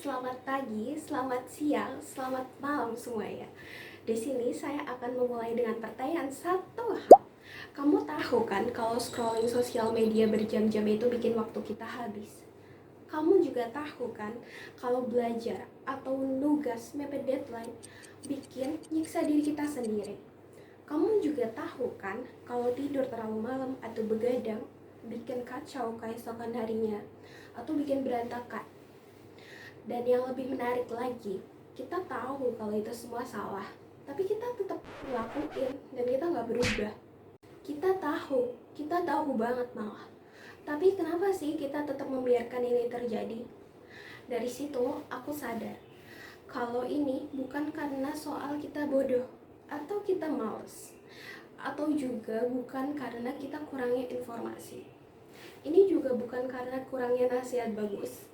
selamat pagi, selamat siang, selamat malam semuanya. Di sini saya akan memulai dengan pertanyaan satu hal. Kamu tahu kan kalau scrolling sosial media berjam-jam itu bikin waktu kita habis? Kamu juga tahu kan kalau belajar atau nugas mepet deadline bikin nyiksa diri kita sendiri? Kamu juga tahu kan kalau tidur terlalu malam atau begadang bikin kacau keesokan harinya atau bikin berantakan? Dan yang lebih menarik lagi, kita tahu kalau itu semua salah, tapi kita tetap ngelakuin dan kita nggak berubah. Kita tahu banget malah. Tapi kenapa sih kita tetap membiarkan ini terjadi? Dari situ aku sadar kalau ini bukan karena soal kita bodoh atau kita males, atau juga bukan karena kita kurangnya informasi. Ini juga bukan karena kurangnya nasihat bagus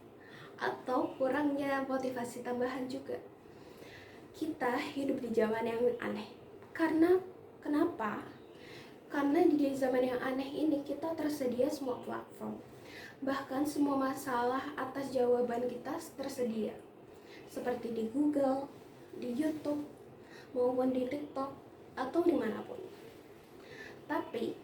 atau kurangnya motivasi tambahan juga. Kita hidup di zaman yang aneh. Kenapa? Karena di zaman yang aneh ini kita tersedia semua platform. Bahkan semua masalah atas jawaban kita tersedia. Seperti di Google, di YouTube, maupun di TikTok, atau dimanapun. Tapi,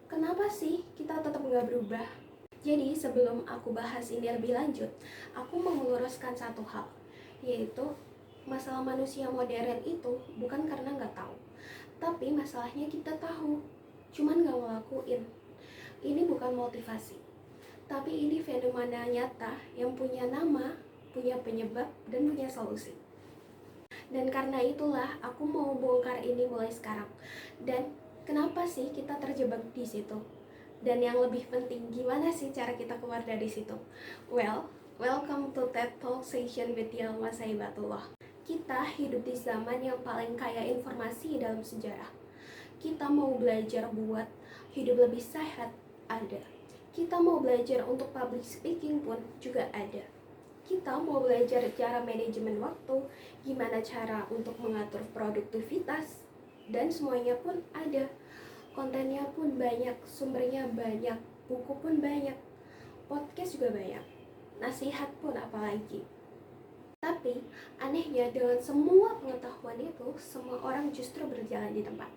kenapa sih kita tetap nggak berubah? Jadi sebelum aku bahas ini lebih lanjut, aku mau meluruskan satu hal, yaitu masalah manusia modern itu bukan karena nggak tahu, tapi masalahnya kita tahu, cuman nggak ngelakuin. Ini bukan motivasi, tapi ini fenomena nyata yang punya nama, punya penyebab, dan punya solusi. Dan karena itulah aku mau bongkar ini mulai sekarang. Dan kenapa sih kita terjebak di situ? Dan yang lebih penting, gimana sih cara kita keluar dari situ? Welcome to TED Talk Session with Yalma Saibatullah. Kita hidup di zaman yang paling kaya informasi dalam sejarah. Kita mau belajar buat hidup lebih sehat, ada. Kita mau belajar untuk public speaking pun juga ada. Kita mau belajar cara manajemen waktu, gimana cara untuk mengatur produktivitas, dan semuanya pun ada. Kontennya pun banyak, sumbernya banyak, buku pun banyak, podcast juga banyak, nasihat pun apalagi. Tapi anehnya dengan semua pengetahuan itu, semua orang justru berjalan di tempat.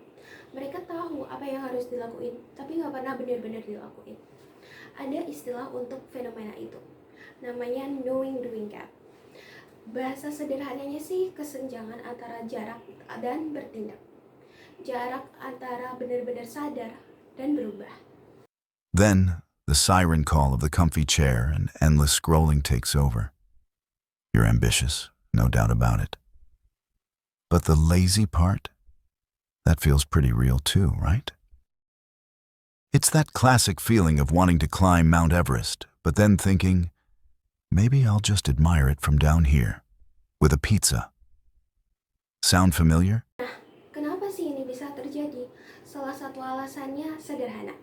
Mereka tahu apa yang harus dilakuin, tapi gak pernah benar-benar dilakuin. Ada istilah untuk fenomena itu, namanya knowing doing gap. Bahasa sederhananya sih kesenjangan antara jarak dan bertindak. Jarak antara benar-benar sadar dan berubah. Then, the siren call of the comfy chair and endless scrolling takes over. You're ambitious, no doubt about it. But the lazy part? That feels pretty real too, right? It's that classic feeling of wanting to climb Mount Everest, but then thinking, maybe I'll just admire it from down here, with a pizza. Sound familiar? Kenapa sih ini bisa terjadi? Salah satu alasannya sederhana.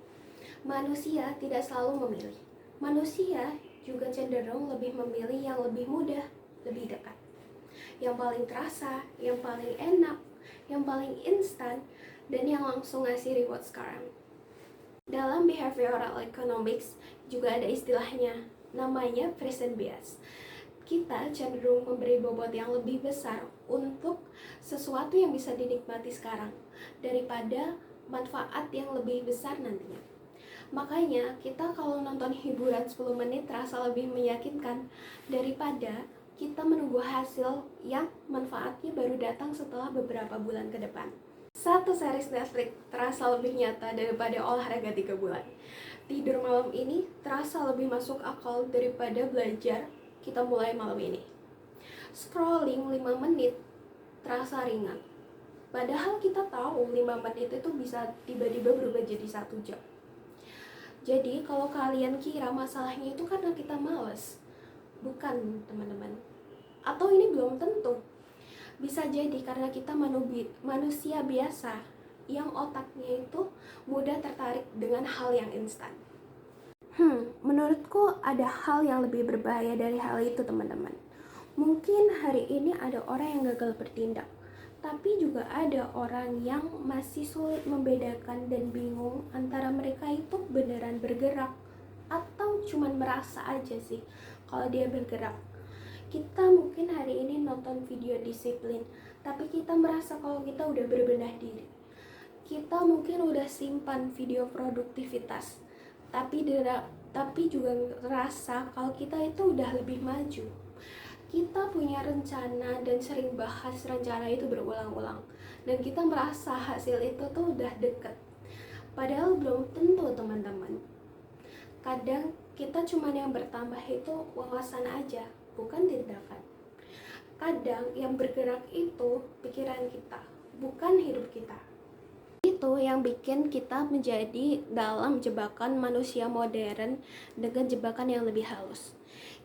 Manusia tidak selalu memilih. Manusia juga cenderung lebih memilih yang lebih mudah, lebih dekat. Yang paling terasa, yang paling enak, yang paling instan, dan yang langsung ngasih reward sekarang. Dalam behavioral economics juga ada istilahnya, namanya present bias. Kita cenderung memberi bobot yang lebih besar untuk sesuatu yang bisa dinikmati sekarang daripada manfaat yang lebih besar nantinya. Makanya kita kalau nonton hiburan 10 menit terasa lebih meyakinkan daripada kita menunggu hasil yang manfaatnya baru datang setelah beberapa bulan ke depan. Satu series Netflix terasa lebih nyata daripada olahraga 3 bulan. Tidur malam ini terasa lebih masuk akal daripada belajar kita mulai malam ini. Scrolling 5 menit terasa ringan. Padahal kita tahu 5 menit itu bisa tiba-tiba berubah jadi 1 jam. Jadi kalau kalian kira masalahnya itu karena kita malas, bukan teman-teman. Atau ini belum tentu. Bisa jadi karena kita manusia biasa yang otaknya itu mudah tertarik dengan hal yang instan. Menurutku ada hal yang lebih berbahaya dari hal itu, teman-teman. Mungkin hari ini ada orang yang gagal bertindak, tapi juga ada orang yang masih sulit membedakan dan bingung antara mereka itu beneran bergerak atau cuman merasa aja sih kalau dia bergerak. Kita mungkin hari ini nonton video disiplin, tapi kita merasa kalau kita udah berbenah diri. Kita mungkin udah simpan video produktivitas, tapi juga ngerasa kalau kita itu udah lebih maju. Kita punya rencana dan sering bahas rencana itu berulang-ulang, dan kita merasa hasil itu tuh udah deket. Padahal belum tentu, teman-teman. Kadang kita cuman yang bertambah itu wawasan aja, bukan tindakan. Kadang yang bergerak itu pikiran kita, bukan hidup kita. Itu yang bikin kita menjadi dalam jebakan manusia modern dengan jebakan yang lebih halus.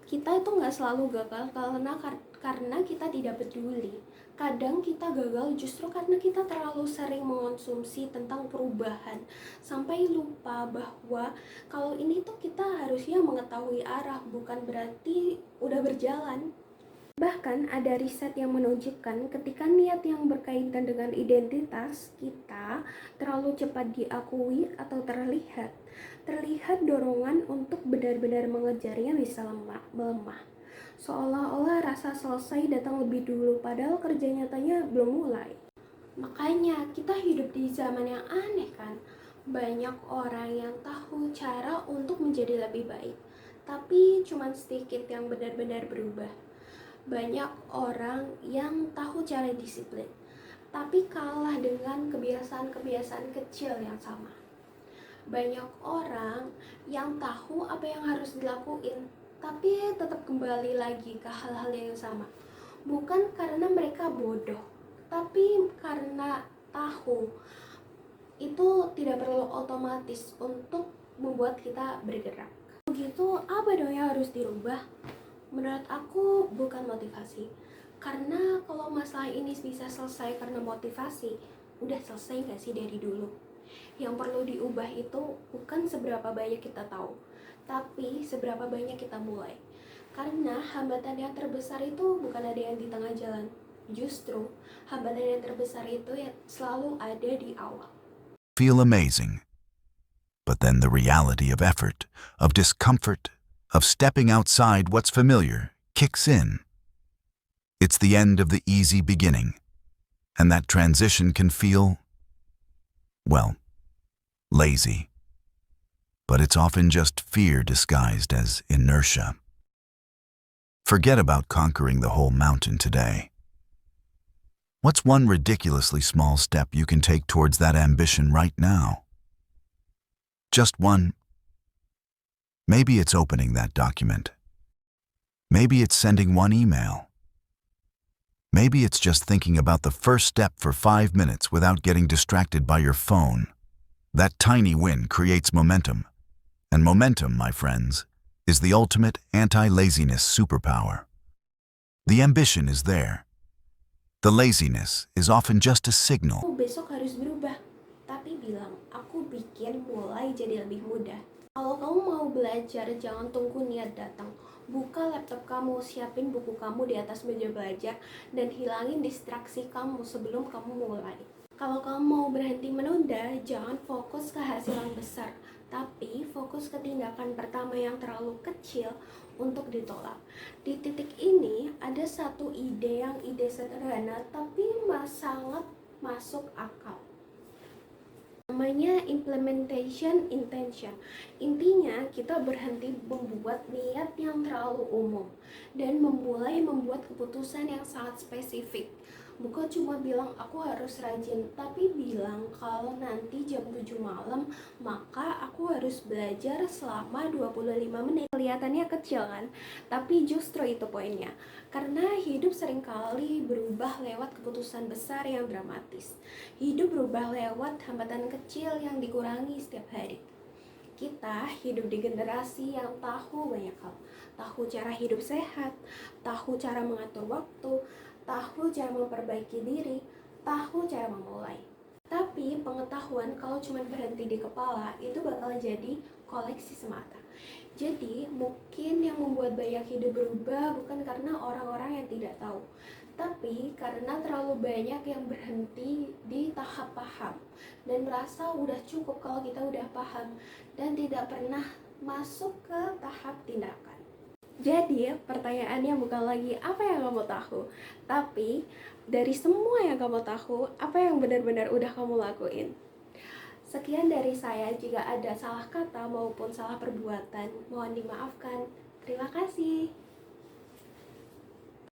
Kita itu nggak selalu gagal karena kita tidak peduli. Kadang kita gagal justru karena kita terlalu sering mengonsumsi tentang perubahan sampai lupa bahwa kalau ini tuh kita harusnya mengetahui arah, bukan berarti udah berjalan. Bahkan ada riset yang menunjukkan ketika niat yang berkaitan dengan identitas kita terlalu cepat diakui atau terlihat dorongan untuk benar-benar mengejarnya bisa melemah. Seolah-olah rasa selesai datang lebih dulu padahal kerja nyatanya belum mulai. Makanya kita hidup di zaman yang aneh kan. Banyak orang yang tahu cara untuk menjadi lebih baik, tapi cuma sedikit yang benar-benar berubah. Banyak orang yang tahu cara disiplin, tapi kalah dengan kebiasaan-kebiasaan kecil yang sama. Banyak orang yang tahu apa yang harus dilakuin, tapi tetap kembali lagi ke hal-hal yang sama. Bukan karena mereka bodoh, tapi karena tahu itu tidak perlu otomatis untuk membuat kita bergerak. Begitu, apa dong yang harus dirubah? Menurut aku bukan motivasi. Karena kalau masalah ini bisa selesai karena motivasi, udah selesai gak sih dari dulu? Yang perlu diubah itu bukan seberapa banyak kita tahu, tapi seberapa banyak kita mulai. Karena hambatan yang terbesar itu bukan ada yang di tengah jalan. Justru hambatan yang terbesar itu yang selalu ada di awal. Feel amazing. But then the reality of effort, of discomfort, of stepping outside what's familiar kicks in. It's the end of the easy beginning, and that transition can feel, well, lazy. But it's often just fear disguised as inertia. Forget about conquering the whole mountain today. What's one ridiculously small step you can take towards that ambition right now? Just one. Maybe it's opening that document. Maybe it's sending one email. Maybe it's just thinking about the first step for 5 minutes without getting distracted by your phone. That tiny win creates momentum. And momentum, my friends, is the ultimate anti-laziness superpower. The ambition is there. The laziness is often just a signal. Aku besok harus berubah, tapi bilang aku bikin mulai jadi lebih mudah. Kalau kamu mau belajar, jangan tunggu niat datang. Buka laptop kamu, siapin buku kamu di atas meja belajar, dan hilangin distraksi kamu sebelum kamu mulai. Kalau kamu mau berhenti menunda, jangan fokus ke hasil yang besar, tapi fokus ke tindakan pertama yang terlalu kecil untuk ditolak. Di titik ini, ada satu ide sederhana, tapi sangat masuk akal. Namanya implementation intention. Intinya kita berhenti membuat niat yang terlalu umum dan memulai membuat keputusan yang sangat spesifik. Bukan cuma bilang aku harus rajin, tapi bilang kalau nanti jam 7 malam maka aku harus belajar selama 25 menit. Kelihatannya kecil kan? Tapi justru itu poinnya. Karena hidup seringkali berubah lewat keputusan besar yang dramatis. Hidup berubah lewat hambatan kecil yang dikurangi setiap hari. Kita hidup di generasi yang tahu banyak hal. Tahu cara hidup sehat, tahu cara mengatur waktu, tahu cara memperbaiki diri, tahu cara memulai. Tapi pengetahuan kalau cuma berhenti di kepala itu bakal jadi koleksi semata. Jadi mungkin yang membuat banyak hidup berubah bukan karena orang-orang yang tidak tahu, tapi karena terlalu banyak yang berhenti di tahap paham dan merasa udah cukup kalau kita udah paham dan tidak pernah masuk ke tahap tindakan. Jadi pertanyaannya bukan lagi apa yang kamu tahu, tapi dari semua yang kamu tahu, apa yang benar-benar udah kamu lakuin. Sekian dari saya, jika ada salah kata maupun salah perbuatan, mohon dimaafkan. Terima kasih.